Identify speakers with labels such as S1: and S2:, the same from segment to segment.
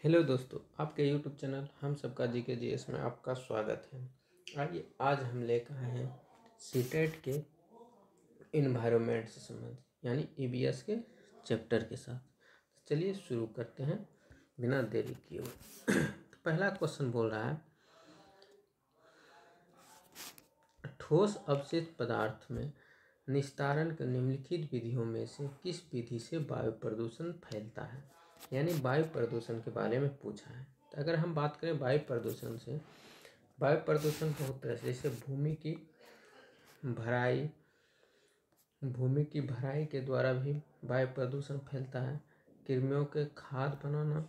S1: Hello दोस्तों, आपके YouTube channel हम सबका जीके जीएस में आपका स्वागत है। आइए आज हम लेकर आए हैं सीटेट के इन्वायरमेंट से संबंधित यानी ईबीएस के चैप्टर के साथ। चलिए शुरू करते हैं बिना देरी किए हुए। तो पहला क्वेश्चन बोल रहा है, ठोस अवशिष्ट पदार्थ में निस्तारण के निम्नलिखित विधियों में से किस विधि से वायु प्रदूषण फैलता है। यानी वायु प्रदूषण के बारे में पूछा है। तो अगर हम बात करें वायु प्रदूषण से, वायु प्रदूषण बहुत तरह से, जैसे भूमि की भराई के द्वारा भी वायु प्रदूषण फैलता है। कृमियों के खाद बनाना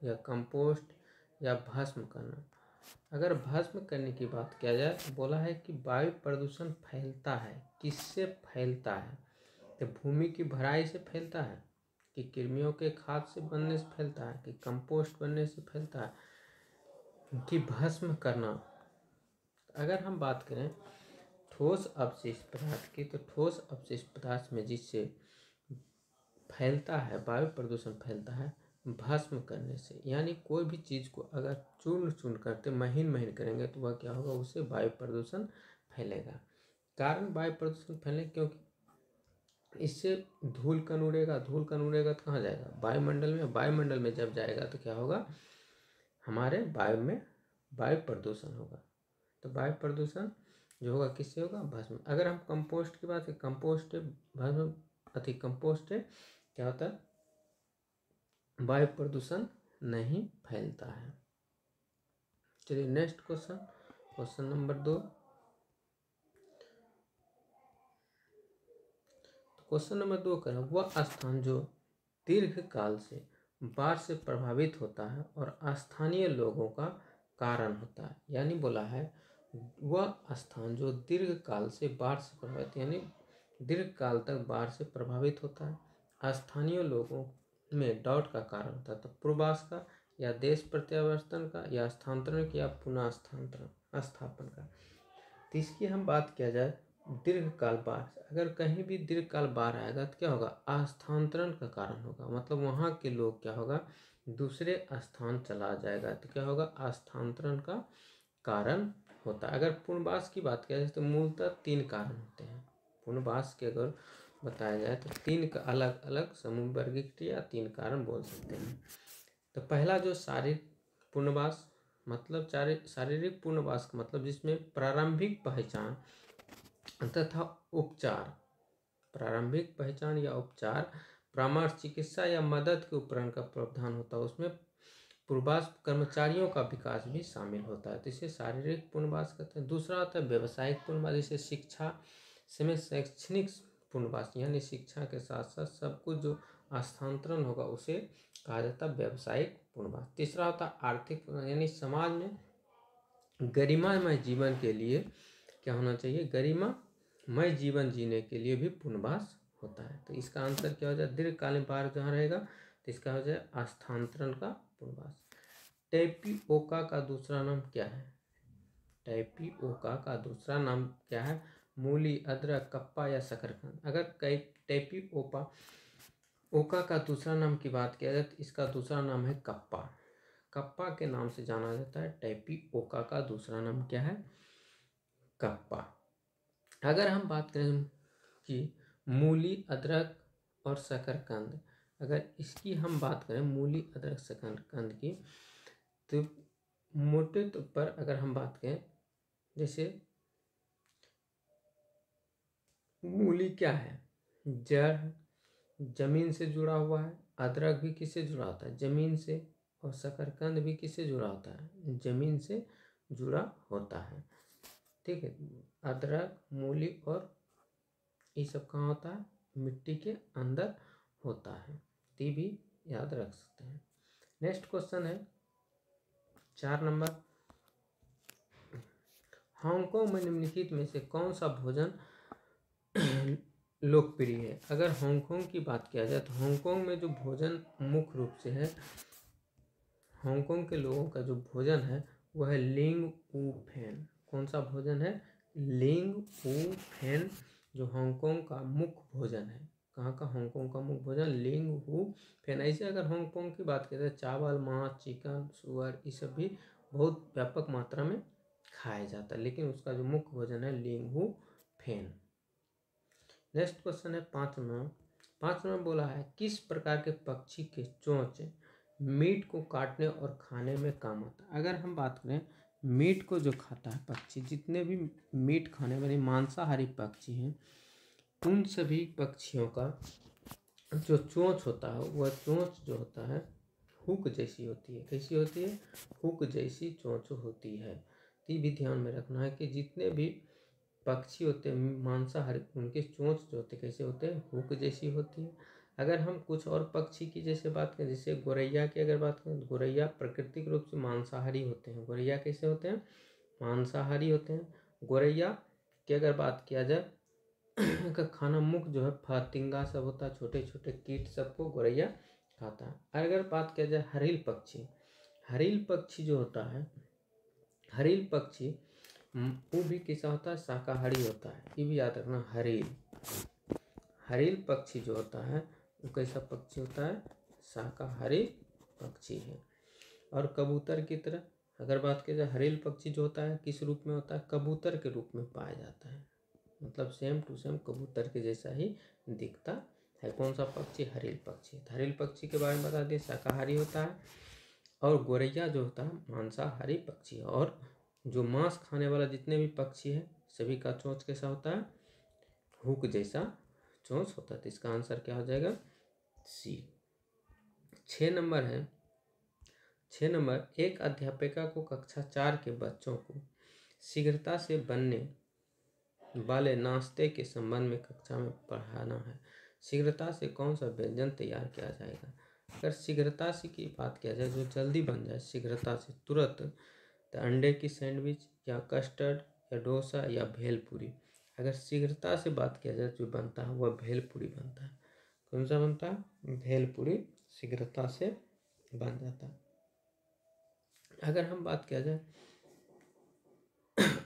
S1: या कंपोस्ट या भस्म करना। अगर भस्म करने की बात किया जाए तो बोला है कि वायु प्रदूषण फैलता है, किससे फैलता है? तो भूमि की भराई से फैलता है, कि कृमियों के खाद से बनने से फैलता है, कि कंपोस्ट बनने से फैलता है, कि भस्म करना। अगर हम बात करें ठोस अवशिष्ट पदार्थ की, तो ठोस अवशिष्ट पदार्थ में जिससे फैलता है वायु प्रदूषण फैलता है भस्म करने से। यानी कोई भी चीज़ को अगर चूर्ण करते महीन करेंगे तो वह क्या होगा, उससे वायु प्रदूषण फैलेगा। कारण वायु प्रदूषण फैले क्योंकि इससे धूल कण उड़ेगा तो कहाँ जाएगा? वायुमंडल में जब जाएगा तो क्या होगा, हमारे वायु में वायु प्रदूषण होगा। तो वायु प्रदूषण जो होगा किससे होगा? भस्म। अगर हम कंपोस्ट की बात करें, कंपोस्ट है क्या होता है, वायु प्रदूषण नहीं फैलता है। चलिए next question number 2। Question number 2 का वह स्थान जो दीर्घ काल से बाढ़ से प्रभावित होता है और स्थानीय लोगों का कारण होता है। यानी बोला है वह स्थान जो दीर्घ काल से बाढ़ से प्रभावित, यानी दीर्घ काल तक बाढ़ से प्रभावित होता है, स्थानीय लोगों में डॉट का कारण होता है। तो पूर्वास का या देश प्रत्यावर्तन का या स्थानांतरण या पुनः स्थापन का। तो इसकी हम बात किया जाए दीर्घकाल बाढ़, अगर कहीं भी दीर्घकाल बाढ़ आएगा तो क्या होगा, स्थानांतरण का कारण होगा। मतलब वहाँ के लोग क्या होगा, दूसरे स्थान चला जाएगा, तो क्या होगा, स्थानांतरण का कारण होता है। अगर पुनर्वास की बात किया जाए तो मूलतः 3 कारण होते हैं। पुनर्वास के अगर बताया जाए तो 3 का अलग अलग समूह वर्गीकृत या 3 कारण बोल सकते हैं। तो पहला जो शारीरिक पुनर्वास, मतलब शारीरिक पुनर्वास का मतलब जिसमें प्रारंभिक पहचान तथा उपचार, प्रारंभिक पहचान या उपचार, परामर्श, चिकित्सा या मदद के उपकरण का प्रावधान होता है। उसमें पूर्वास कर्मचारियों का विकास भी शामिल होता है, तो इसे शारीरिक पुनर्वास कहते हैं। दूसरा होता है व्यवसायिक पुनर्वास, जैसे शिक्षा समय शैक्षणिक पुनर्वास, यानी शिक्षा के साथ साथ सब कुछ जो स्थानांतरण होगा उसे कहा जाता है व्यवसायिक पुनर्वास। तीसरा होता है आर्थिक पुनर्वास, यानी समाज में गरिमामय जीवन के लिए क्या होना चाहिए, गरिमामय जीवन जीने के लिए भी पुनर्वास होता है। तो इसका आंसर क्या हो जाए, दीर्घकालीन बाढ़ जहाँ रहेगा तो इसका हो जाए स्थानांतरण का पुनर्वास। टैपिओका का दूसरा नाम क्या है? टैपिओका का दूसरा नाम क्या है? मूली, अदरक, कप्पा या शकरकंद। अगर टैपिओका का दूसरा नाम की बात किया जाए तो इसका दूसरा नाम है कप्पा। कप्पा के नाम से जाना जाता है। टैपिओका का दूसरा नाम क्या है? कप्पा। अगर हम बात करें कि मूली, अदरक और शकरकंद, अगर इसकी हम बात करें मूली, अदरक, शकरकंद की, तो मोटे तौर पर अगर हम बात करें, जैसे मूली क्या है, जड़, जमीन से जुड़ा हुआ है। अदरक भी किससे जुड़ा होता है? जमीन से। और शकरकंद भी किससे जुड़ा होता है? जमीन से जुड़ा होता है। ठीक है, अदरक, मूली और ये सब कहाँ होता है? मिट्टी के अंदर होता है। तो भी याद रख सकते हैं। नेक्स्ट क्वेश्चन है 4 नंबर। हांगकांग में निम्नलिखित में से कौन सा भोजन लोकप्रिय है? अगर हांगकांग की बात किया जाए तो हांगकांग में जो भोजन मुख्य रूप से है, हांगकांग के लोगों का जो भोजन है वह है लिंग ऊ फैन। कौन सा भोजन है? लिंग ऊ फैन, जो हांगकांग का मुख्य भोजन है। कहाँ का? हांगकांग का मुख्य भोजन लिंग हु फेन। ऐसे अगर हांगकांग की बात करें तो चावल, मांस, चिकन, सुअर ये सब भी बहुत व्यापक मात्रा में खाया जाता है, लेकिन उसका जो मुख्य भोजन है लिंग हु फेन। नेक्स्ट क्वेश्चन है 5 नंबर। 5 नंबर बोला है किस प्रकार के पक्षी के चोंच मीट को काटने और खाने में काम आता है? अगर हम बात करें मीट को जो खाता है पक्षी, जितने भी मीट खाने वाले मांसाहारी पक्षी हैं, उन सभी पक्षियों का जो चोंच होता है वह चोंच जो होता है हुक जैसी होती है। कैसी होती है? हुक जैसी चोंच होती है। तो ये भी ध्यान में रखना है कि जितने भी पक्षी होते हैं मांसाहारी, उनके चोंच जो होते कैसे होते हैं? हुक जैसी होती है। अगर हम कुछ और पक्षी की जैसे बात करें, जैसे गोरैया की अगर बात करें तो गोरैया प्राकृतिक रूप से मांसाहारी होते हैं। गोरैया कैसे होते हैं? मांसाहारी होते हैं। गोरैया की अगर बात किया जाए का खाना मुख्य जो है फतिंगा सब होता है, छोटे छोटे कीट सबको गोरैया खाता है। अगर बात किया जाए हरिल पक्षी, हरिल पक्षी जो होता है, हरिल पक्षी वो भी कैसा होता है? शाकाहारी होता है। ये भी याद रखना। हरिल पक्षी जो होता है वो कैसा पक्षी होता है? शाकाहारी पक्षी है। और कबूतर की तरह अगर बात की जाए, हरिल पक्षी जो होता है किस रूप में होता है? कबूतर के रूप में पाया जाता है। मतलब सेम टू सेम कबूतर के जैसा ही दिखता है। कौन सा पक्षी? हरिल पक्षी। हरिल पक्षी के बारे में बता दिए, शाकाहारी होता है। और गोरैया जो होता है मांसाहारी पक्षी है। और जो मांस खाने वाला जितने भी पक्षी है सभी का चोंच कैसा होता है? हुक जैसा चोंच होता है। तो इसका आंसर क्या हो जाएगा? सी। 6 नंबर है। 6 नंबर, एक अध्यापिका को कक्षा 4 के बच्चों को शीघ्रता से बनने वाले नाश्ते के संबंध में कक्षा में पढ़ाना है। शीघ्रता से कौन सा व्यंजन तैयार किया जाएगा? अगर शीघ्रता से की बात किया जाए जो जल्दी बन जाए शीघ्रता से तुरंत, तो अंडे की सैंडविच या कस्टर्ड या डोसा या भेलपूरी। अगर शीघ्रता से बात किया जाए जो बनता है वह भेलपूरी बनता है। कौन सा बनता है? भेलपूरी शीघ्रता से बन जाता है। अगर हम बात किया जाए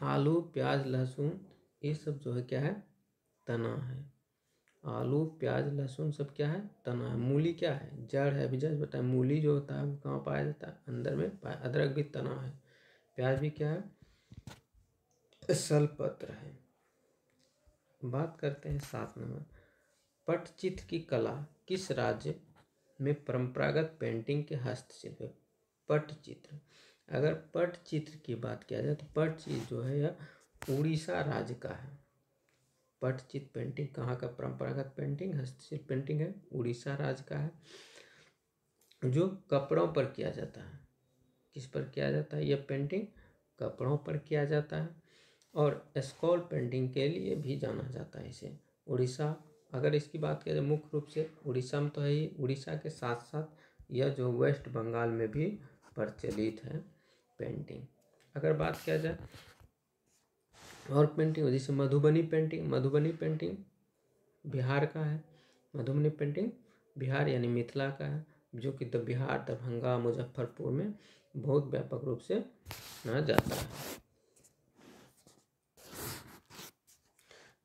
S1: आलू, प्याज, लहसुन ये सब जो है क्या है? तना है। आलू, प्याज, लहसुन सब क्या है? तना है। मूली क्या है? जड़ है। अभी जस्ट बताया मूली जो होता है वो कहाँ पाया जाता है? अंदर में पाया। अदरक भी तना है। प्याज भी क्या है? सलपत्र है। बात करते हैं 7 नंबर। पटचित्र की कला किस राज्य में परंपरागत पेंटिंग के हस्तशिल्प है? पटचित्र। अगर पटचित्र की बात किया जाए तो पटचित्र जो है यह उड़ीसा राज्य का है। पटचित्र पेंटिंग कहाँ का परंपरागत पेंटिंग हस्तशिल्प पेंटिंग है? उड़ीसा राज्य का है। जो कपड़ों पर किया जाता है। किस पर किया जाता है? यह पेंटिंग कपड़ों पर किया जाता है। और स्कॉल पेंटिंग के लिए भी जाना जाता है इसे। उड़ीसा, अगर इसकी बात करें मुख्य रूप से उड़ीसा में तो है ही, उड़ीसा के साथ साथ यह जो वेस्ट बंगाल में भी प्रचलित है पेंटिंग। अगर बात किया जाए और पेंटिंग जैसे मधुबनी पेंटिंग, मधुबनी पेंटिंग बिहार का है। मधुबनी पेंटिंग बिहार यानी मिथिला का है, जो कि बिहार, दरभंगा, मुजफ्फरपुर में बहुत व्यापक रूप से माना जाता है।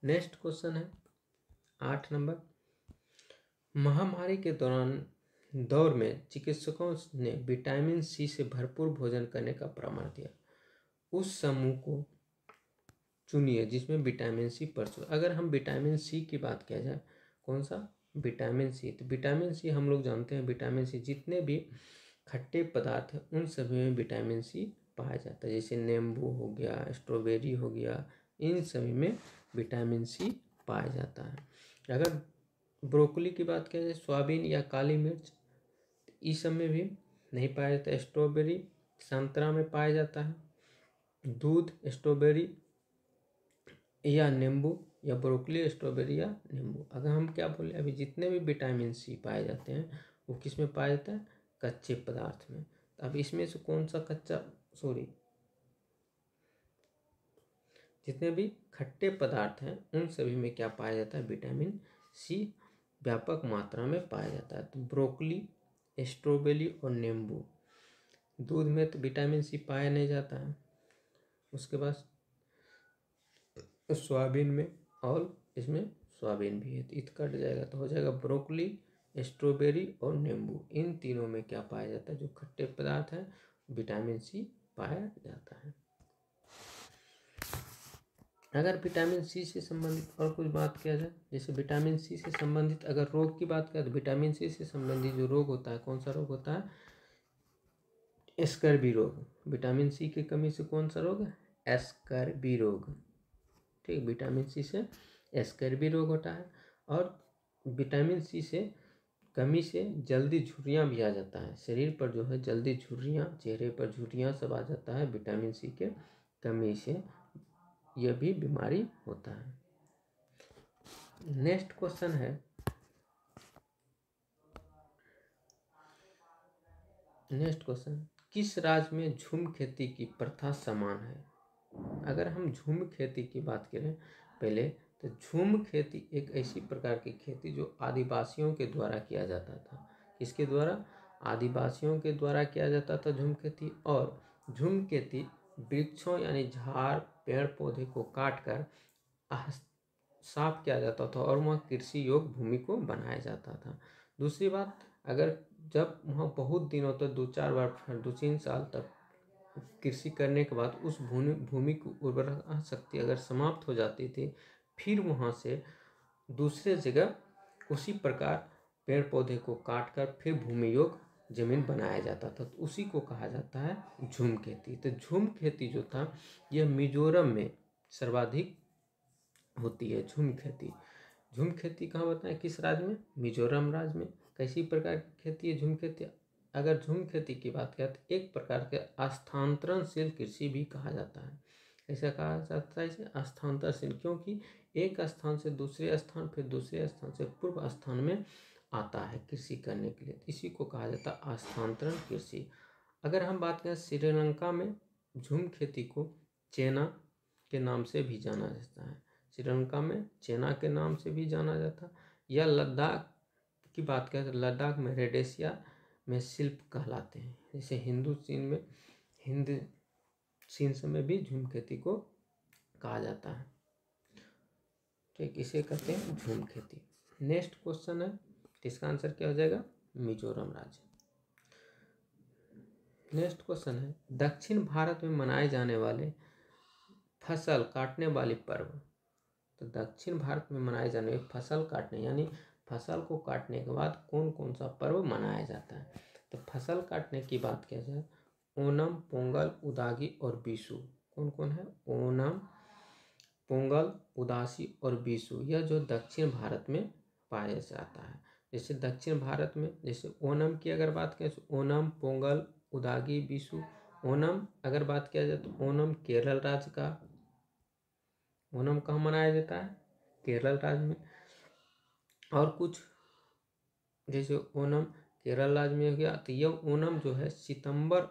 S1: नेक्स्ट क्वेश्चन है 8 नंबर। महामारी के दौर में चिकित्सकों ने विटामिन सी से भरपूर भोजन करने का परामर्श दिया। उस समूह को चुनिए जिसमें विटामिन सी प्रचुर। अगर हम विटामिन सी की बात किया जाए, कौन सा? Vitamin C. तो विटामिन सी हम लोग जानते हैं, विटामिन सी जितने भी खट्टे पदार्थ हैं उन सभी में विटामिन सी पाया जाता है। जैसे नींबू हो गया, स्ट्रॉबेरी हो गया, इन सभी में विटामिन सी पाया जाता है। अगर ब्रोकली की बात किया जाए, सोयाबीन या काली मिर्च, इस सब में भी नहीं पाया जाता। स्ट्रॉबेरी, संतरा में पाया जाता है। दूध, स्ट्रॉबेरी या नींबू, या ब्रोकली, स्ट्रॉबेरी या नींबू। अगर हम क्या बोले अभी, जितने भी विटामिन सी पाए जाते हैं वो किस में पाया जाता है? कच्चे पदार्थ में। अब इसमें से कौन सा जितने भी खट्टे पदार्थ हैं उन सभी में क्या पाया जाता है? विटामिन सी व्यापक मात्रा में पाया जाता है। तो ब्रोकली, स्ट्रॉबेरी और नींबू। दूध में तो विटामिन सी पाया नहीं जाता है। उसके बाद सोयाबीन में और इसमें सोयाबीन भी है, तो इत कट जाएगा तो हो जाएगा ब्रोकली, स्ट्रॉबेरी और नींबू। इन तीनों में क्या पाया जाता है? जो खट्टे पदार्थ है, विटामिन सी पाया जाता है। अगर विटामिन सी से संबंधित और कुछ बात किया जाए, जैसे विटामिन सी से संबंधित अगर रोग की बात करें तो विटामिन सी से संबंधित जो रोग होता है, कौन सा रोग होता है? स्कर्वी रोग। विटामिन सी की कमी से कौन सा रोग? स्कर्वी रोग। ठीक, विटामिन सी से स्कर्वी रोग होता है। और विटामिन सी से कमी से जल्दी झुर्रियाँ भी आ जाता है, शरीर पर जो है जल्दी झुर्रियाँ, चेहरे पर झुर्रियाँ सब आ जाता है विटामिन सी के कमी से, यह भी बीमारी होता है। नेक्स्ट क्वेश्चन है, किस राज्य में झूम खेती की प्रथा समान है? अगर हम झूम खेती की बात करें पहले, तो झूम खेती एक ऐसी प्रकार की खेती जो आदिवासियों के द्वारा किया जाता था। किसके द्वारा? आदिवासियों के द्वारा किया जाता था झूम खेती। और झूम खेती वृक्षों यानी झाड़ पेड़ पौधे को काट कर साफ किया जाता था और वहाँ कृषि योग्य भूमि को बनाया जाता था। दूसरी बात, अगर जब वहाँ बहुत दिनों तक 2-3 साल तक कृषि करने के बाद उस भूमि की उर्वरता शक्ति अगर समाप्त हो जाती थी, फिर वहाँ से दूसरे जगह उसी प्रकार पेड़ पौधे को काट कर फिर भूमि योग्य जमीन बनाया जाता था, तो उसी को कहा जाता है झूम खेती। तो झूम खेती जो था यह मिजोरम में सर्वाधिक होती है। झूम खेती कहाँ बताएं? किस राज्य में? मिजोरम राज्य में। कैसी प्रकार की खेती है झूम खेती? अगर झूम खेती की बात करें तो एक प्रकार के स्थानांतरणशील कृषि भी कहा जाता है। ऐसा कहा जाता है इसे स्थानांतरणशील, क्योंकि एक स्थान से दूसरे स्थान, फिर दूसरे स्थान से पूर्व स्थान में आता है कृषि करने के लिए, इसी को कहा जाता है स्थानांतरण कृषि। अगर हम बात करें श्रीलंका में झूम खेती को चेना के नाम से भी जाना जाता है। श्रीलंका में चेना के नाम से भी जाना जाता है। या लद्दाख की बात करें तो लद्दाख में रेडेसिया में शिल्प कहलाते हैं। जैसे हिंद चीन में भी झूम खेती को कहा जाता है। ठीक, इसे कहते हैं झूम खेती। नेक्स्ट क्वेश्चन है, इसका आंसर क्या हो जाएगा? मिजोरम राज्य। नेक्स्ट क्वेश्चन है, दक्षिण भारत में मनाए जाने वाले फसल काटने वाली पर्व। तो दक्षिण भारत में मनाए जाने वाले फसल काटने यानी फसल को काटने के बाद कौन कौन सा पर्व मनाया जाता है? तो फसल काटने की बात किया जाए, ओणम, पोंगल, उदागी और बीसू। कौन कौन है? ओणम, पोंगल, उदासी और बीसू, यह जो दक्षिण भारत में पाया जाता है। जैसे दक्षिण भारत में जैसे ओणम की अगर बात करें तो ओणम, पोंगल, उदागी, बीसू। ओणम अगर बात किया जाए तो ओणम केरल राज्य का, ओणम कहाँ मनाया जाता है? केरल राज्य में। और कुछ जैसे ओणम केरल राज्य में हो गया, तो यह ओणम जो है सितंबर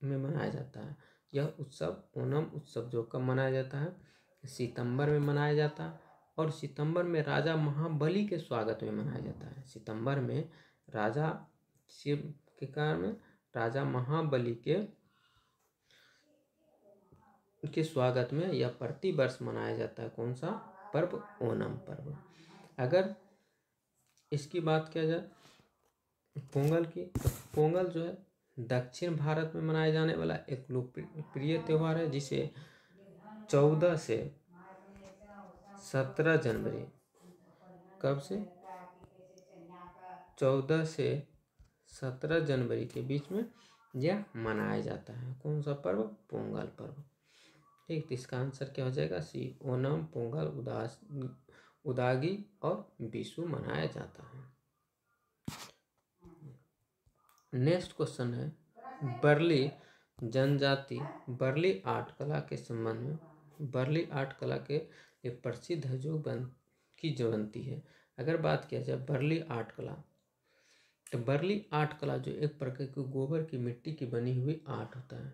S1: में मनाया जाता है। यह उत्सव ओणम उत्सव जो कब मनाया जाता है? सितंबर में मनाया जाता है। और सितंबर में राजा महाबली के स्वागत में मनाया जाता है। सितंबर में राजा शिव के कारण में राजा महाबली के स्वागत में यह प्रति वर्ष मनाया जाता है। कौन सा पर्व? ओणम पर्व। अगर इसकी बात किया जाए पोंगल की, तो पोंगल जो है दक्षिण भारत में मनाया जाने वाला एक लोकप्रिय त्यौहार है, जिसे 14 से 17 जनवरी, कब से? 14 से 17 जनवरी के बीच में यह मनाया जाता है। कौन सा पर्व? पोंगल पर्व। ठीक, तो इसका आंसर क्या हो जाएगा? सी, ओणम, पोंगल, उदागी और बीसू मनाया जाता है। नेक्स्ट क्वेश्चन है, बर्ली जनजाति बर्ली आर्ट कला के संबंध में, बर्ली आर्ट कला के लिए प्रसिद्ध है जो बनती है। अगर बात किया जाए बर्ली आर्ट कला, तो बर्ली आर्ट कला जो एक प्रकार की गोबर की मिट्टी की बनी हुई आर्ट होता है।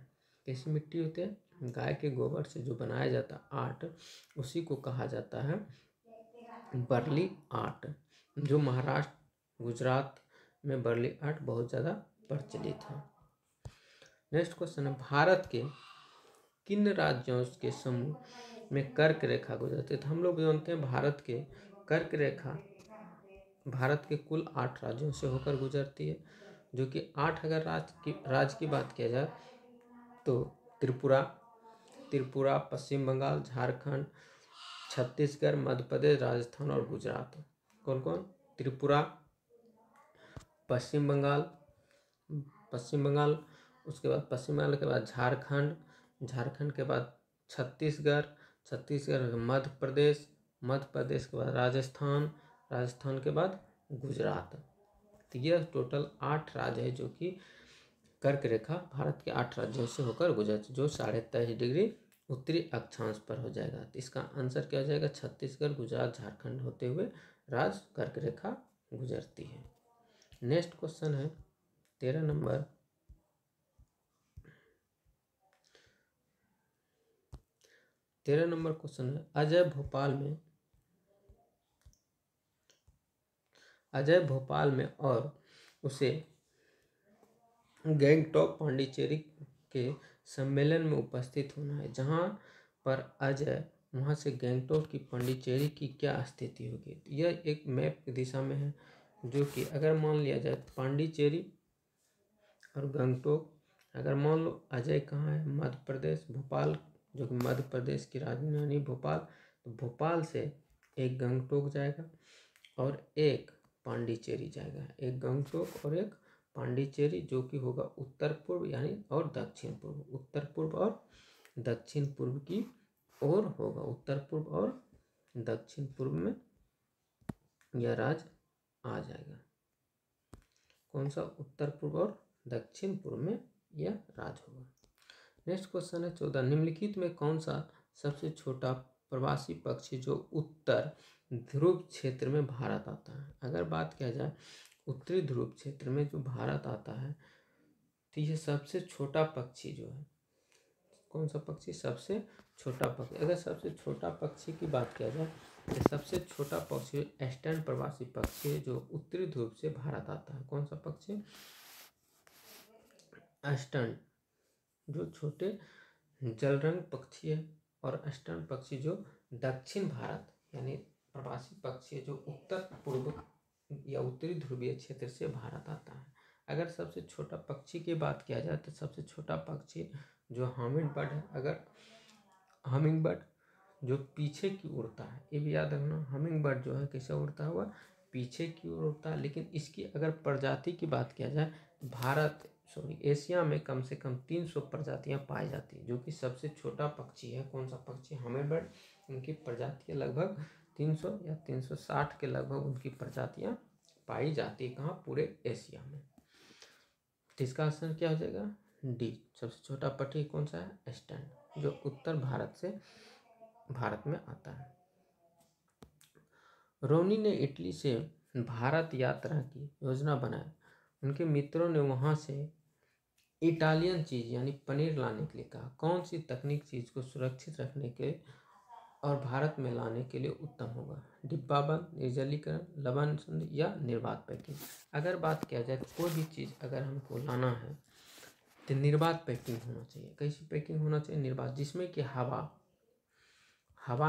S1: कैसी मिट्टी होती है? गाय के गोबर से जो बनाया जाता आर्ट, उसी को कहा जाता है बर्ली आर्ट, जो महाराष्ट्र गुजरात में बर्ली आर्ट बहुत ज़्यादा प्रचलित है। नेक्स्ट क्वेश्चन है, भारत के किन राज्यों के समूह में कर्क रेखा गुजरती है? तो हम लोग जानते हैं भारत के कर्क रेखा भारत के कुल 8 राज्यों से होकर गुजरती है, जो कि 8 अगर राज्य की बात किया जाए तो त्रिपुरा, पश्चिम बंगाल, झारखंड, छत्तीसगढ़, मध्य प्रदेश, राजस्थान और गुजरात। कौन कौन? त्रिपुरा, पश्चिम बंगाल, उसके बाद पश्चिम बंगाल के बाद झारखंड के बाद छत्तीसगढ़ के मध्य प्रदेश के बाद राजस्थान के बाद गुजरात। तो यह टोटल 8 राज्य है जो कि कर्क रेखा भारत के 8 राज्यों से होकर गुजरती, जो 23.5 डिग्री उत्तरी अक्षांश पर हो जाएगा। तो इसका आंसर क्या हो जाएगा? छत्तीसगढ़, गुजरात, झारखंड होते हुए राज्य कर्क रेखा गुजरती है। नेक्स्ट क्वेश्चन है 13 नंबर। क्वेश्चन है, अजय भोपाल में और उसे गैंगटॉक पांडिचेरी के सम्मेलन में उपस्थित होना है। जहां पर अजय वहां से गैंगटॉक की पांडिचेरी की क्या स्थिति होगी? यह एक मैप की दिशा में है, जो कि अगर मान लिया जाए पांडिचेरी और गैंगटॉक, अगर मान लो अजय कहाँ है? मध्य प्रदेश, भोपाल, जो कि मध्य प्रदेश की राजधानी भोपाल, तो भोपाल से एक गैंगटॉक जाएगा और एक पांडिचेरी जाएगा। एक गैंगटॉक और एक पांडिचेरी, जो कि होगा उत्तर पूर्व यानी और दक्षिण पूर्व, उत्तर पूर्व और दक्षिण पूर्व की ओर होगा। उत्तर पूर्व और दक्षिण पूर्व में यह राज्य आ जाएगा। कौन सा? उत्तर पूर्व और दक्षिण पूर्व में यह राज्य होगा। नेक्स्ट क्वेश्चन है 14, निम्नलिखित में कौन सा सबसे छोटा प्रवासी पक्षी जो उत्तर ध्रुव क्षेत्र में भारत आता है? अगर बात किया जाए उत्तरी ध्रुव क्षेत्र में जो भारत आता है, तो यह सबसे छोटा पक्षी जो है, कौन सा पक्षी? सबसे छोटा पक्षी। अगर सबसे छोटा पक्षी की बात किया जाए तो सबसे छोटा पक्षी एस्टर्न प्रवासी पक्षी है, जो उत्तरी ध्रुव से भारत आता है। कौन सा पक्षी? एस्टर्न, जो छोटे जलरंग पक्षी है, और एस्टर्न पक्षी जो दक्षिण भारत यानी प्रवासी पक्षी है, जो उत्तर पूर्व या उत्तरी ध्रुवीय क्षेत्र से भारत आता है। अगर सबसे छोटा पक्षी की बात किया जाए तो सबसे छोटा पक्षी जो हमिंग बर्ड है, अगर हमिंग बर्ड जो पीछे की उड़ता है, ये भी याद रखना, हमिंग बर्ड जो है कैसे उड़ता हुआ? पीछे की ओर उड़ता है। लेकिन इसकी अगर प्रजाति की बात किया जाए तो एशिया में कम से कम 300 प्रजातियां पाई जाती है, जो कि सबसे छोटा पक्षी है। कौन सा पक्षी? Humming bird. उनकी प्रजातियां लगभग 300 या 360 के लगभग उनकी प्रजातियां पाई जाती है। कहाँ? पूरे एशिया में। तो इसका आंसर क्या हो जाएगा? डी। सबसे छोटा पक्षी कौन सा है? एस्टर्न, जो उत्तर भारत से भारत में आता है। रोनी ने इटली से भारत यात्रा की योजना बनाई। उनके मित्रों ने वहां से इटालियन चीज यानी पनीर लाने के लिए कहा। कौन सी तकनीक चीज को सुरक्षित रखने के और भारत में लाने के लिए उत्तम होगा? डिब्बाबंद, निर्जलीकरण, लवण संधि या निर्बाध पैकिंग। अगर बात किया जाए तो कोई भी चीज़ अगर हमको लाना है तो निर्बाध पैकिंग होना चाहिए। कैसी पैकिंग होना चाहिए? निर्बाध, जिसमें कि हवा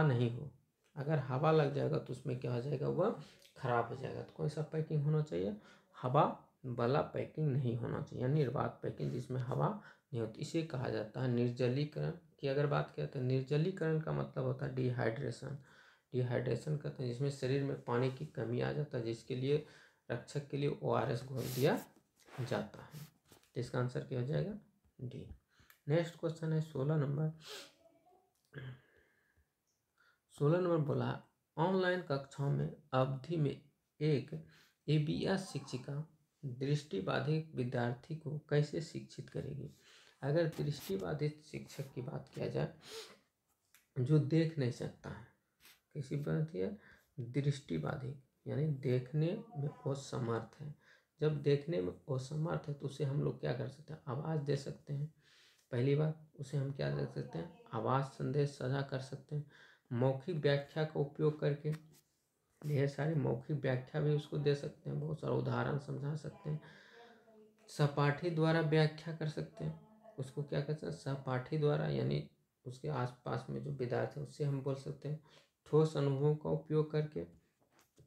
S1: नहीं हो। अगर हवा लग जाएगा तो उसमें क्या हो जाएगा? वह खराब हो जाएगा। तो कौन सा पैकिंग होना चाहिए? हवा वाला पैकिंग नहीं होना चाहिए, निर्बाध पैकिंग जिसमें हवा नहीं होती। इसे कहा जाता है निर्जलीकरण की। अगर बात किया तो निर्जलीकरण का मतलब होता है डिहाइड्रेशन कहते हैं, जिसमें शरीर में पानी की कमी आ जाता है, जिसके लिए रक्षक के लिए ORS घोल दिया जाता है। तो इसका आंसर क्या हो जाएगा? डी। नेक्स्ट क्वेश्चन है 16 नंबर। 16 नंबर बोला, ऑनलाइन कक्षाओं में अवधि में एक ABS शिक्षिका दृष्टिबाधित विद्यार्थी को कैसे शिक्षित करेगी? अगर दृष्टिबाधित शिक्षक की बात किया जाए, जो देख नहीं सकता है, किसी बात है दृष्टिबाधित यानी देखने में असमर्थ है। जब देखने में असमर्थ है तो उसे हम लोग क्या कर सकते हैं? आवाज़ दे सकते हैं। पहली बात, उसे हम क्या कर सकते हैं? आवाज़ संदेश साझा कर सकते हैं। मौखिक व्याख्या का उपयोग करके ढेर सारी मौखिक व्याख्या भी उसको दे सकते हैं, बहुत सारा उदाहरण समझा सकते हैं। सहपाठी द्वारा व्याख्या कर सकते हैं, उसको क्या कहते हैं? सहपाठी द्वारा, यानी उसके आसपास में जो विद्यार्थी है उससे हम बोल सकते हैं। ठोस अनुभवों का उपयोग करके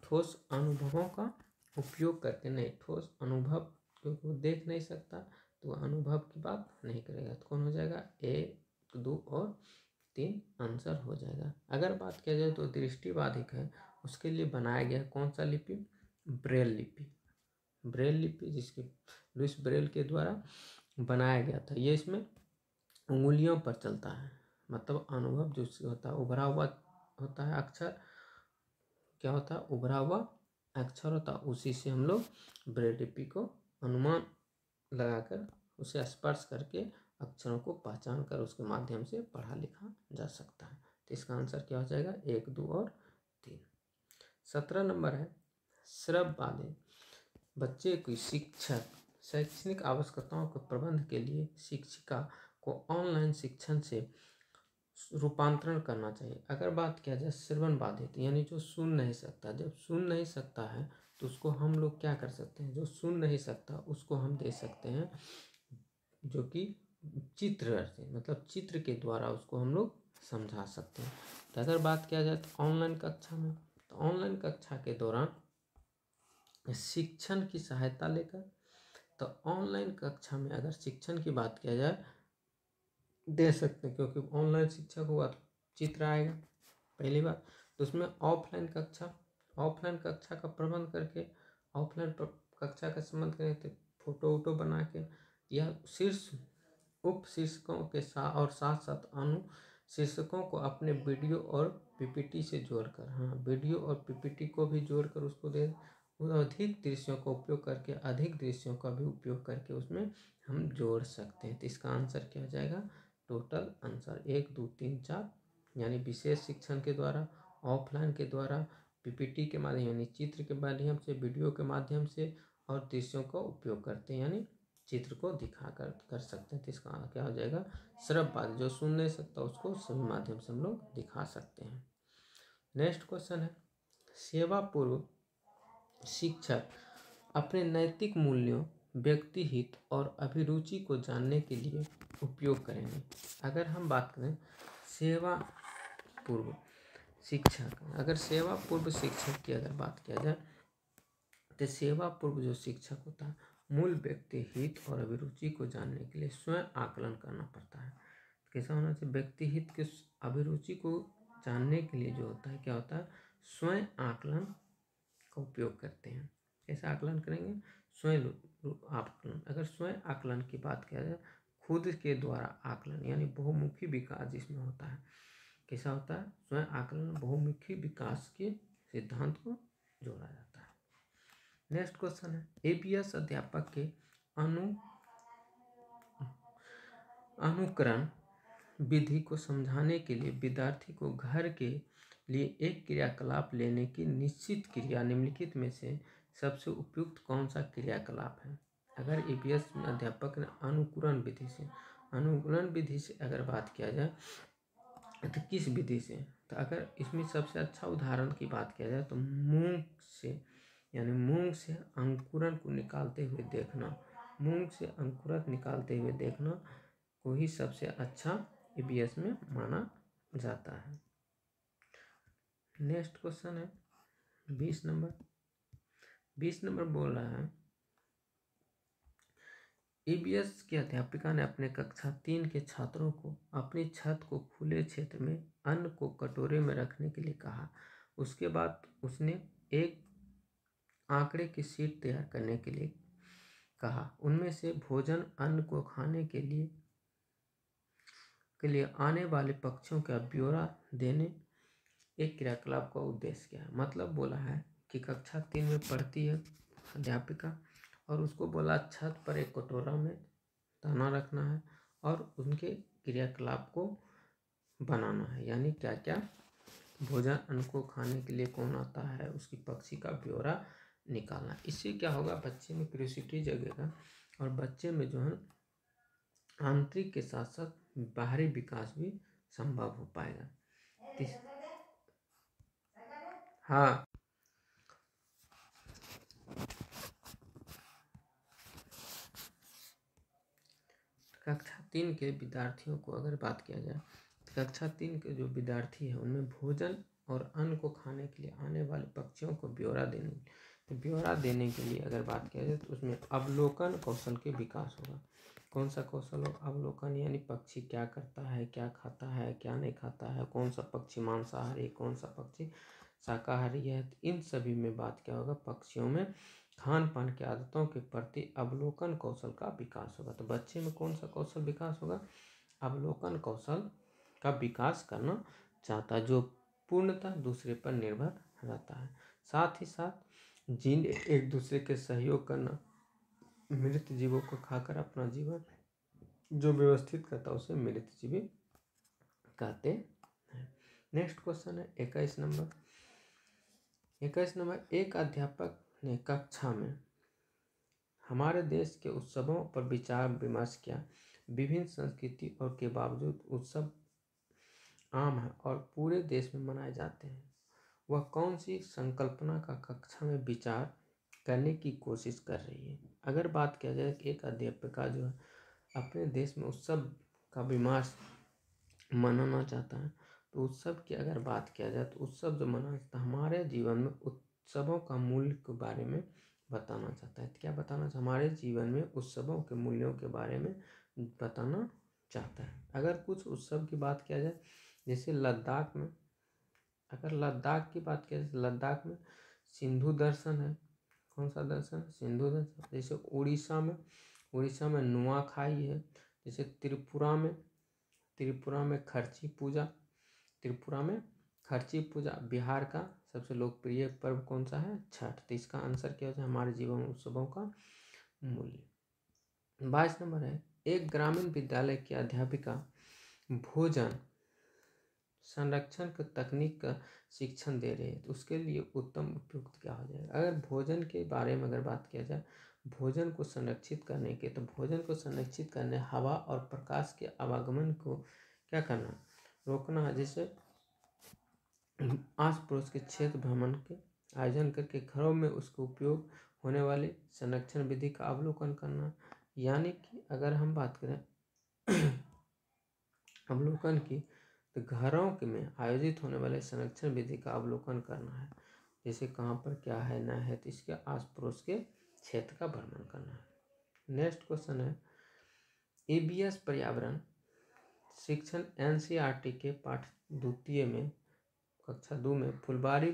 S1: ठोस अनुभवों का उपयोग करके, नहीं ठोस अनुभव, क्योंकि वो देख नहीं सकता तो अनुभव की बात नहीं करेगा। तो कौन हो जाएगा? 1, 2 और 3 आंसर हो जाएगा। अगर बात किया जाए तो दृष्टिबाधिक है, उसके लिए बनाया गया कौन सा लिपि? ब्रेल लिपि। ब्रेल लिपि जिसके लुइस ब्रेल के द्वारा बनाया गया था। ये इसमें उंगलियों पर चलता है, मतलब अनुभव जो होता है उभरा हुआ होता है अक्षर, क्या होता है? उभरा हुआ अक्षर होता है, उसी से हम लोग ब्रेल लिपि को अनुमान लगाकर उसे स्पर्श करके अक्षरों को पहचान कर उसके माध्यम से पढ़ा लिखा जा सकता है। तो इसका आंसर क्या हो जाएगा? 1, 2 और 3। 17 नंबर है श्रव्य बाधित बच्चे की शिक्षक शैक्षणिक आवश्यकताओं के प्रबंध के लिए शिक्षिका को ऑनलाइन शिक्षण से रूपांतरण करना चाहिए। अगर बात किया जाए श्रवण बाधित यानी जो सुन नहीं सकता, जब सुन नहीं सकता है तो उसको हम लोग क्या कर सकते हैं? जो सुन नहीं सकता उसको हम दे सकते हैं जो कि चित्र से, मतलब चित्र के द्वारा उसको हम लोग समझा सकते हैं। तो अगर बात किया जाए तो ऑनलाइन कक्षा में, तो ऑनलाइन कक्षा के दौरान शिक्षण की सहायता लेकर, तो ऑनलाइन कक्षा में अगर शिक्षण की बात किया जाए दे सकते हैं, क्योंकि ऑनलाइन शिक्षक हुआ तो चित्र आएगा पहली बात। तो उसमें ऑफलाइन कक्षा का प्रबंध करके, ऑफलाइन कक्षा का संबंध करें तो फोटो वोटो बना के या शीर्ष उप शीर्षकों के साथ और साथ साथ अनु शीर्षकों को अपने वीडियो और पीपीटी से जोड़कर, हाँ वीडियो और पीपीटी को भी जोड़कर उसको दे, अधिक दृश्यों का उपयोग करके, अधिक दृश्यों का भी उपयोग करके उसमें हम जोड़ सकते हैं। तो इसका आंसर क्या हो जाएगा? टोटल आंसर 1, 2, 3, 4 यानी विशेष शिक्षण के द्वारा, ऑफलाइन के द्वारा, पीपीटी के माध्यम यानी चित्र के माध्यम से, वीडियो के माध्यम से और दृश्यों का उपयोग करते हैं यानी चित्र को दिखा कर सकते हैं। तो इसका क्या हो जाएगा? श्रव्य बाधित जो सुन नहीं सकता उसको सभी माध्यम से हम लोग दिखा सकते हैं। नेक्स्ट क्वेश्चन है सेवा पूर्व शिक्षक अपने नैतिक मूल्यों, व्यक्ति हित और अभिरुचि को जानने के लिए उपयोग करेंगे। अगर हम बात करें सेवा पूर्व शिक्षक, अगर सेवा पूर्व शिक्षक की अगर बात किया जाए तो सेवा पूर्व जो शिक्षक होता है मूल व्यक्ति हित और अभिरुचि को जानने के लिए स्वयं आकलन करना पड़ता है। कैसा होना चाहिए? व्यक्ति हित के अभिरुचि को जानने के लिए जो होता है क्या होता है? स्वयं आकलन का उपयोग करते हैं। कैसे आकलन करेंगे? स्वयं आकलन। अगर स्वयं आकलन की बात किया जाए खुद के द्वारा आकलन यानी बहुमुखी विकास जिसमें होता है। कैसा होता है? स्वयं आकलन बहुमुखी विकास के सिद्धांत को जोड़ा जाता है। नेक्स्ट क्वेश्चन है एबीएस अध्यापक के अनुकरण विधि को समझाने के लिए विद्यार्थी को घर के लिए एक क्रियाकलाप लेने की निश्चित क्रिया निम्नलिखित में से सबसे उपयुक्त कौन सा क्रियाकलाप है? अगर ईपीएस अध्यापक ने अनुकूलन विधि से अगर बात किया जाए तो किस विधि से, तो अगर इसमें सबसे अच्छा उदाहरण की बात किया जाए तो मूंग से, यानी मूंग से अंकुरन को निकालते हुए देखना, मूंग से अंकुरन निकालते हुए देखना को ही सबसे अच्छा ईपीएस में माना जाता है। नेक्स्ट क्वेश्चन है 20 नंबर बोल रहा है ईबीएस की अध्यापिका ने अपने कक्षा 3 के छात्रों को अपनी छत को खुले क्षेत्र में अन्न को कटोरे में रखने के लिए कहा। उसके बाद उसने एक आंकड़े की शीट तैयार करने के लिए कहा। उनमें से भोजन अन्न को खाने के लिए आने वाले पक्षियों का ब्यौरा देने एक क्रियाकलाप का उद्देश्य क्या है? मतलब बोला है कि कक्षा 3 में पढ़ती है अध्यापिका और उसको बोला छत पर एक कटोरा में दाना रखना है और उनके क्रियाकलाप को बनाना है, यानी क्या क्या भोजन अन्न को खाने के लिए कौन आता है, उसकी पक्षी का ब्यौरा निकालना। इससे क्या होगा? बच्चे में क्यूरियोसिटी जगेगा और बच्चे में जो है आंतरिक के साथ साथ बाहरी विकास भी संभव हो पाएगा। हाँ, कक्षा 3 के विद्यार्थियों को अगर बात किया जाए तो कक्षा 3 के जो विद्यार्थी है उनमें भोजन और अन्न को खाने के लिए आने वाले पक्षियों को ब्यौरा देने, तो ब्यौरा देने के लिए अगर बात किया जाए तो उसमें अवलोकन कौशल के विकास होगा। कौन सा कौशल हो? अवलोकन, यानी पक्षी क्या करता है, क्या खाता है, क्या नहीं खाता है, कौन सा पक्षी मांसाहारी, कौन सा पक्षी शाकाहारी है, तो इन सभी में बात क्या होगा, पक्षियों में खान पान की आदतों के प्रति अवलोकन कौशल का विकास होगा। तो बच्चे में कौन सा कौशल विकास होगा? अवलोकन कौशल का विकास करना चाहता है, जो पूर्णतः दूसरे पर निर्भर रहता है। साथ ही साथ जीन एक दूसरे के सहयोग करना, मृत जीवों को खाकर अपना जीवन जो व्यवस्थित करता है उसे मृत जीवी कहते हैं। नेक्स्ट क्वेश्चन है 21 नंबर। 21 नंबर, एक अध्यापक ने कक्षा में हमारे देश के उत्सवों पर विचार विमर्श किया। विभिन्न संस्कृति और के बावजूद उत्सव आम है और पूरे देश में मनाए जाते हैं। वह कौन सी संकल्पना का कक्षा में विचार करने की कोशिश कर रही है? अगर बात किया जाए एक अध्यापिका जो है अपने देश में उत्सव का विमर्श मनाना चाहता है, तो उत्सव की अगर बात किया जाए तो उत्सव जो मनाना चाहता है हमारे जीवन में उत्सवों का मूल्य के बारे में बताना चाहता है। तो क्या बताना चाहता है? हमारे जीवन में उत्सवों के मूल्यों के बारे में बताना चाहता है। अगर कुछ उत्सव की बात किया जाए, जैसे लद्दाख में, अगर लद्दाख की बात किया जाए, लद्दाख में सिंधु दर्शन है। कौन सा दर्शन? सिंधु दर्शन। जैसे उड़ीसा में नुआखाई है। जैसे त्रिपुरा में खर्ची पूजा। बिहार का सबसे लोकप्रिय पर्व कौन सा है? छठ। तो इसका आंसर क्या होता है? हमारे जीवन में उत्सवों का मूल्य। 22 नंबर है, एक ग्रामीण विद्यालय की अध्यापिका भोजन संरक्षण की तकनीक का शिक्षण दे रहे हैं, तो उसके लिए उत्तम उपयुक्त क्या हो जाएगा? अगर भोजन के बारे में अगर बात किया जाए, भोजन को संरक्षित करने के, तो भोजन को संरक्षित करने हवा और प्रकाश के आवागमन को क्या करना? रोकना है। जैसे आस पड़ोस के क्षेत्र भ्रमण के आयोजन करके घरों में उसके उपयोग होने वाली संरक्षण विधि का अवलोकन करना। यानी कि अगर हम बात करें अवलोकन की, तो घरों के में आयोजित होने वाले संरक्षण विधि का अवलोकन करना है। जैसे कहाँ पर क्या है न है, तो इसके आस पड़ोस के क्षेत्र का भ्रमण करना है। नेक्स्ट क्वेश्चन है, EBS पर्यावरण शिक्षण NCERT के पाठ द्वितीय में कक्षा 2 में फुलबारी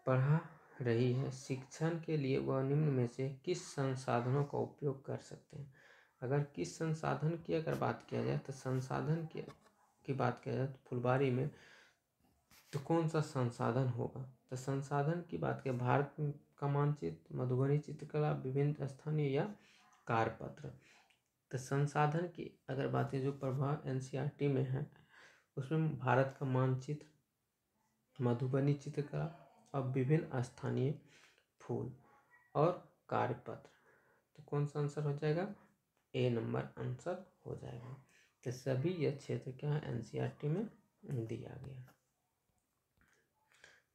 S1: पढ़ा रही है। शिक्षण के लिए वह निम्न में से किस संसाधनों का उपयोग कर सकते हैं? अगर किस संसाधन की अगर बात किया जाए, तो संसाधन की बात किया जाए तो फुलबारी में तो कौन सा संसाधन होगा? तो संसाधन की बात करें, भारत का मानचित्र, मधुबनी चित्रकला, विभिन्न स्थानीय या कार्यपत्र। तो संसाधन की अगर बात है, जो प्रभाव NCERT में है उसमें भारत का मानचित्र, मधुबनी चित्रकला और विभिन्न स्थानीय फूल और कार्यपत्र। तो कौन सा आंसर हो जाएगा? A नंबर आंसर हो जाएगा। तो सभी यह क्षेत्र क्या है? NCERT में दिया गया।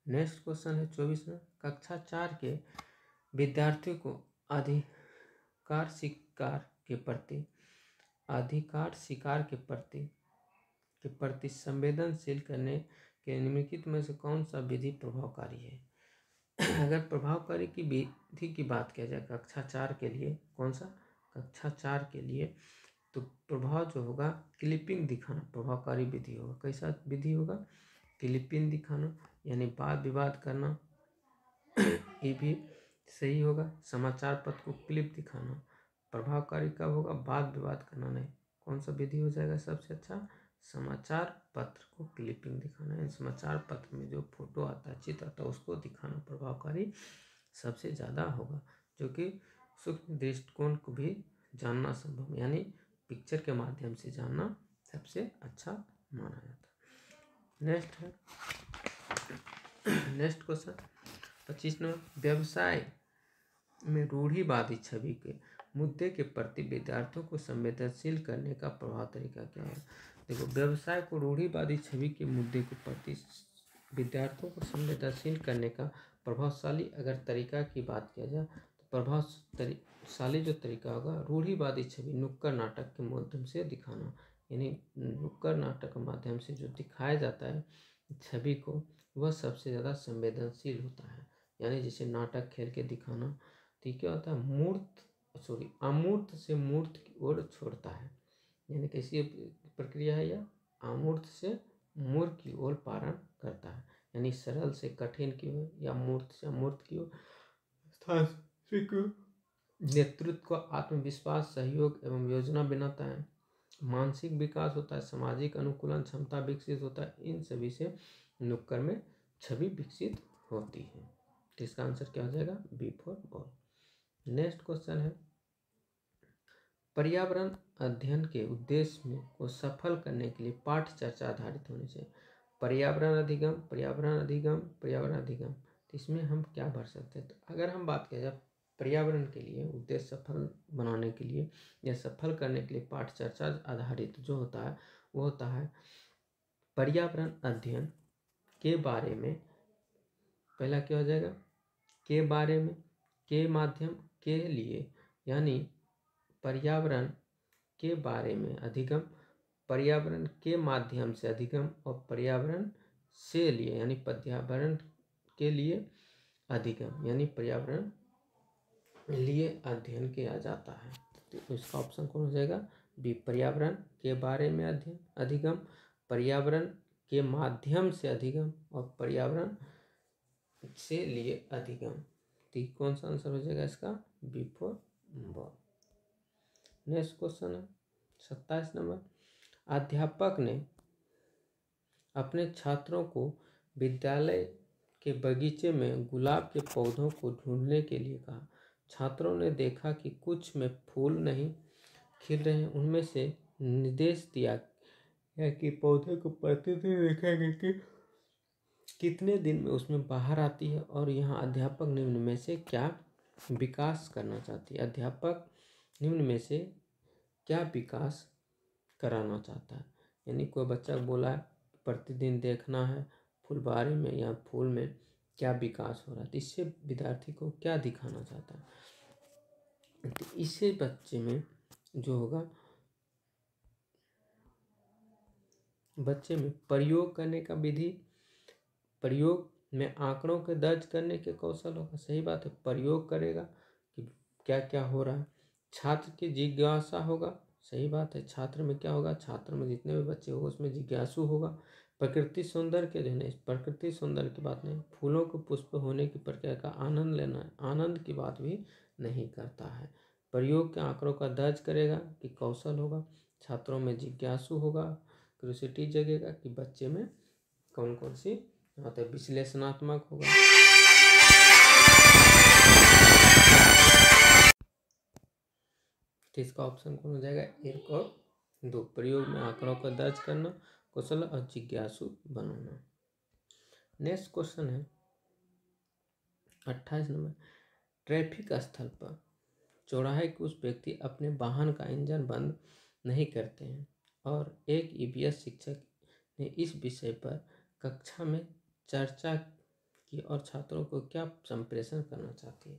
S1: नेक्स्ट क्वेश्चन है 24 में, कक्षा 4 के विद्यार्थियों को अधिकार शिकार के प्रति संवेदनशील करने के निम्नलिखित में से कौन सा विधि प्रभावकारी है? अगर प्रभावकारी की विधि की बात किया जाए कक्षा 4 के लिए, कौन सा? कक्षा 4 के लिए तो प्रभाव जो होगा क्लिपिंग दिखाना प्रभावकारी विधि होगा। कैसा विधि होगा? क्लिपिंग दिखाना, यानी वाद विवाद करना ये भी सही होगा। समाचार पत्र को क्लिप दिखाना प्रभावकारी कब होगा? वाद विवाद करना नहीं। कौन सा विधि हो जाएगा सबसे अच्छा? समाचार पत्र को क्लिपिंग दिखाना है। समाचार पत्र में जो फोटो आता है, चित्र आता है, उसको दिखाना प्रभावकारी सबसे ज़्यादा होगा, जो कि सूक्ष्म दृष्टिकोण को भी जानना संभव, यानी पिक्चर के माध्यम से जानना सबसे अच्छा माना जाता है। नेक्स्ट क्वेश्चन 25 नंबर, व्यवसाय में रूढ़िवादी छवि के मुद्दे के प्रति विद्यार्थियों को संवेदनशील करने का प्रभाव तरीका क्या है? देखो, व्यवसाय को रूढ़िवादी छवि के मुद्दे के प्रति विद्यार्थियों को संवेदनशील करने का प्रभावशाली अगर तरीका की बात किया जाए, तो प्रभावशाली जो तरीका होगा, रूढ़िवादी छवि नुक्कड़ नाटक के माध्यम से दिखाना। यानी नुक्कड़ नाटक के माध्यम से जो दिखाया जाता है छवि को, वह सबसे ज़्यादा संवेदनशील होता है। यानी जैसे नाटक खेल के दिखाना, तो ये क्या होता है, अमूर्त से मूर्त की ओर छोड़ता है। यानी कैसी प्रक्रिया है यह? अमूर्त से मूर्त की ओर पारण करता है। यानी सरल से कठिन की ओर या मूर्त से अमूर्त की ओर नेतृत्व को आत्मविश्वास, सहयोग एवं योजना बनाता है। मानसिक विकास होता है, सामाजिक अनुकूलन क्षमता विकसित होता है। इन सभी से नुक्कड़ में छवि विकसित होती है। तो इसका आंसर क्या हो जाएगा? B for ball. Next question है, पर्यावरण अध्ययन के उद्देश्य में को सफल करने के लिए पाठ चर्चा आधारित होनी चाहिए। पर्यावरण अधिगम, पर्यावरण अधिगम, पर्यावरण अधिगम, तो इसमें हम क्या भर सकते हैं? तो अगर हम बात किया जाए पर्यावरण के लिए उद्देश्य सफल बनाने के लिए या सफल करने के लिए पाठ चर्चा आधारित जो होता है वो होता है पर्यावरण अध्ययन के बारे में। पहला क्या हो जाएगा? के बारे में, के माध्यम, के लिए, यानी पर्यावरण के बारे में अधिगम, पर्यावरण के माध्यम से अधिगम और पर्यावरण से लिए यानी पर्यावरण के लिए अधिगम यानी पर्यावरण लिए अध्ययन किया जाता है। तो इसका ऑप्शन कौन हो जाएगा? बी, पर्यावरण के बारे में अध्ययन अधिगम, पर्यावरण के माध्यम से अधिगम और पर्यावरण से लिए अधिगम। तो कौन सा आंसर हो जाएगा इसका? B for ball. Next question है 27 नंबर, अध्यापक ने अपने छात्रों को विद्यालय के बगीचे में गुलाब के पौधों को ढूंढने के लिए कहा। छात्रों ने देखा कि कुछ में फूल नहीं खिल रहे हैं। उनमें से निर्देश दिया कि पौधे को प्रतिदिन देखेंगे कि कितने दिन में उसमें बाहर आती है और यहाँ अध्यापक निम्न में से क्या विकास करना चाहती है। अध्यापक निम्न में से क्या विकास कराना चाहता है। यानी कोई बच्चा बोला है प्रतिदिन देखना है फुलबारी में या फूल में क्या विकास हो रहा है, तो इससे विद्यार्थी को क्या दिखाना चाहता है। तो इसे बच्चे में जो होगा, बच्चे में प्रयोग करने का विधि, प्रयोग में आंकड़ों के दर्ज करने के कौशल होगा। सही बात है, प्रयोग करेगा कि क्या क्या हो रहा है। छात्र की जिज्ञासा होगा। सही बात है, छात्र में क्या होगा? छात्र में जितने भी बच्चे होगा उसमें जिज्ञासु होगा। प्रकृति सौंदर्य के जो है, प्रकृति सौंदर्य की बात नहीं, फूलों के पुष्प होने की प्रक्रिया का आनंद लेना है, आनंद की बात भी नहीं करता है। प्रयोग के आंकड़ों का दर्ज करेगा कि कौशल होगा। छात्रों में जिज्ञासु होगा, क्यूरियोसिटी जगेगा कि बच्चे में कौन कौन सी बात है। विश्लेषणात्मक होगा। तो इसका ऑप्शन कौन हो जाएगा? 1 और 2। प्रयोग में आंकड़ों का दर्ज करना, कौशल और जिज्ञासु बनाना। नेक्स्ट क्वेश्चन है 28 नंबर, ट्रैफिक स्थल पर चौराहे के उस व्यक्ति अपने वाहन का इंजन बंद नहीं करते हैं और एक ईवीएस शिक्षक ने इस विषय पर कक्षा में चर्चा की और छात्रों को क्या संप्रेषण करना चाहती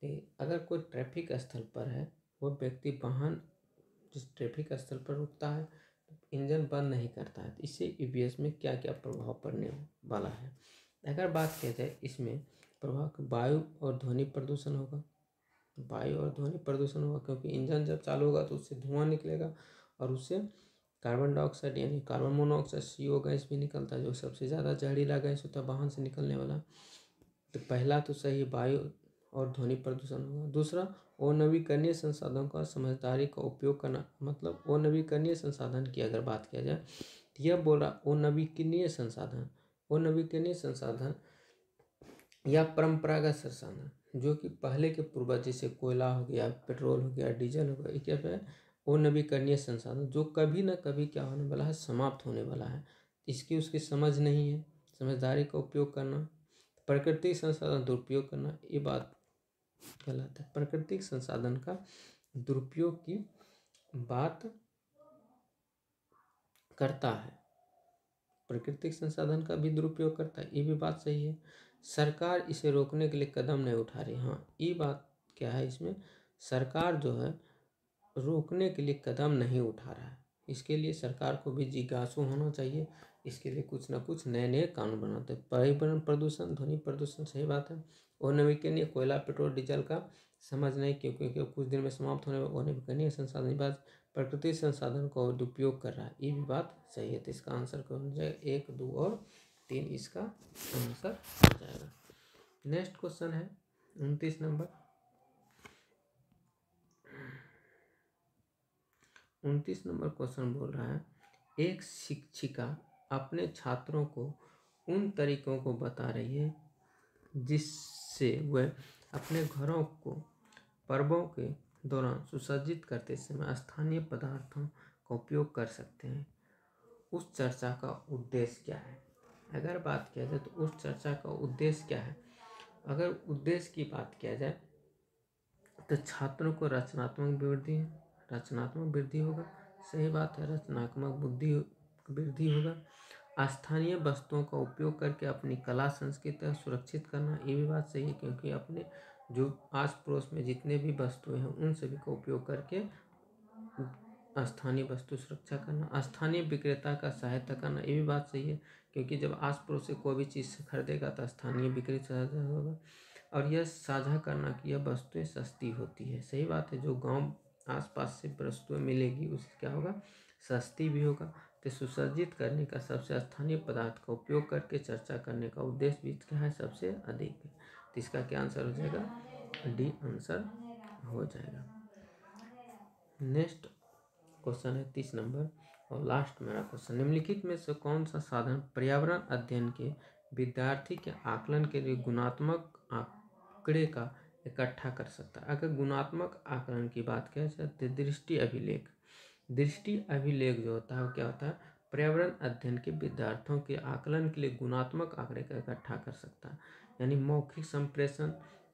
S1: है। अगर कोई ट्रैफिक स्थल पर है, वह व्यक्ति वाहन जिस ट्रैफिक स्थल पर रुकता है इंजन बंद नहीं करता है, तो इससे ईवीएस में क्या क्या प्रभाव पड़ने वाला है। अगर बात किया जाए इसमें प्रभाव, वायु और ध्वनि प्रदूषण होगा। वायु और ध्वनि प्रदूषण होगा क्योंकि इंजन जब चालू होगा तो उससे धुआं निकलेगा और उससे कार्बन डाइऑक्साइड यानी कार्बन मोनोऑक्साइड CO गैस भी निकलता है, जो सबसे ज़्यादा जहरीला गैस होता है वाहन से निकलने वाला। तो पहला तो सही वायु और ध्वनि प्रदूषण होगा। दूसरा, अनवीकरणीय संसाधनों का समझदारी का उपयोग करना। मतलब अनवीकरणीय संसाधन की अगर बात किया जाए तो यह बोल रहा अनवीकरणीय संसाधन, अनवीकरणीय संसाधन या परंपरागत संसाधन जो कि पहले के पूर्वज जैसे कोयला हो गया, पेट्रोल हो गया, डीजल हो गया, क्या है अनवीकरणीय संसाधन जो कभी ना कभी क्या होने वाला है, समाप्त होने वाला है। इसकी उसकी समझ नहीं है। समझदारी का उपयोग करना, प्राकृतिक संसाधन दुरुपयोग करना, ये बात कहलाता है। प्राकृतिक संसाधन का दुरुपयोग की बात करता है, प्राकृतिक संसाधन का भी दुरुपयोग करता है, ये भी बात सही है। सरकार इसे रोकने के लिए कदम नहीं उठा रही। हाँ, ये बात क्या है, इसमें सरकार जो है रोकने के लिए कदम नहीं उठा रहा है। इसके लिए सरकार को भी जिज्ञासु होना चाहिए। इसके लिए कुछ ना कुछ नए नए कानून बनाते हैं। पर्यावरण प्रदूषण, ध्वनि प्रदूषण, सही बात है। अनवीकरणीय कोयला, पेट्रोल, डीजल का समझ नहीं, क्योंकि कुछ दिन में समाप्त होने वाले अनवीकरणीय संसाधन की बात, प्रकृति संसाधन का दुरुपयोग कर रहा है, ये भी बात सही है। तो इसका आंसर कौन हो जाएगा? 1, 2 और 3 इसका आंसर हो जाएगा। नेक्स्ट क्वेश्चन है 29 नंबर। 29 नंबर क्वेश्चन बोल रहा है, एक शिक्षिका अपने छात्रों को उन तरीकों को बता रही है जिससे वह अपने घरों को पर्वों के दौरान सुसज्जित करते समय स्थानीय पदार्थों का उपयोग कर सकते हैं। उस चर्चा का उद्देश्य क्या है? अगर बात किया जाए तो उस चर्चा का उद्देश्य क्या है? अगर उद्देश्य की बात किया जाए तो छात्रों को रचनात्मक वृद्धि होगा, सही बात है। रचनात्मक बुद्धि वृद्धि होगा। स्थानीय वस्तुओं का उपयोग करके अपनी कला संस्कृति सुरक्षित करना, ये भी बात सही है, क्योंकि अपने जो आस पड़ोस में जितने भी वस्तुएं हैं उन सभी का उपयोग करके स्थानीय वस्तु सुरक्षा करना। स्थानीय विक्रेता का सहायता करना, ये भी बात सही है, क्योंकि जब आस पड़ोस से कोई भी चीज़ खरीदेगा तो स्थानीय विक्रेता होगा। और यह साझा करना कि यह वस्तुएं सस्ती होती है, सही बात है। जो गांव आसपास से वस्तुएं मिलेगी उससे क्या होगा? सस्ती भी होगा। तो सुसज्जित करने का सबसे स्थानीय पदार्थ का उपयोग करके चर्चा करने का उद्देश्य भी क्या है? सबसे अधिक है। तो इसका क्या आंसर हो जाएगा? डी आंसर हो जाएगा। नेक्स्ट क्वेश्चन है 30 नंबर और लास्ट मेरा क्वेश्चन, निम्नलिखित में से कौन सा साधन पर्यावरण अध्ययन के विद्यार्थी के आकलन के लिए गुणात्मक आंकड़े का इकट्ठा कर सकता है? अगर गुणात्मक आकलन की बात किया जाए तो दृष्टि अभिलेख। दृष्टि अभिलेख जो होता है वो क्या होता है? पर्यावरण अध्ययन के विद्यार्थियों के आकलन के लिए गुणात्मक आंकड़े का इकट्ठा कर सकता है, यानी मौखिक संप्रेषण,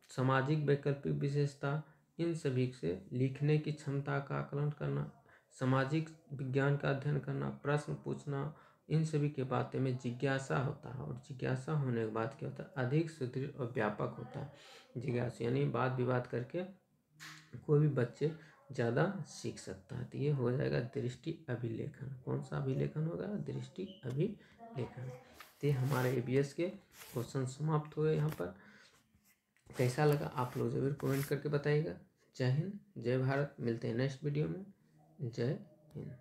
S1: सामाजिक वैकल्पिक विशेषता, इन सभी से लिखने की क्षमता का आकलन करना, सामाजिक विज्ञान का अध्ययन करना, प्रश्न पूछना, इन सभी के बातें में जिज्ञासा होता है। और जिज्ञासा होने के बाद क्या होता है? अधिक सुदृढ़ और व्यापक होता है। जिज्ञासा यानी वाद विवाद करके कोई भी बच्चे ज़्यादा सीख सकता है। तो ये हो जाएगा दृष्टि अभिलेखन। कौन सा अभिलेखन होगा? दृष्टि अभिलेखन। तो हमारे EVS के क्वेश्चन समाप्त हुए। यहाँ पर कैसा लगा आप लोग जरूर कमेंट करके बताइएगा। जय हिंद, जय भारत। मिलते हैं नेक्स्ट वीडियो में। जय हिंद।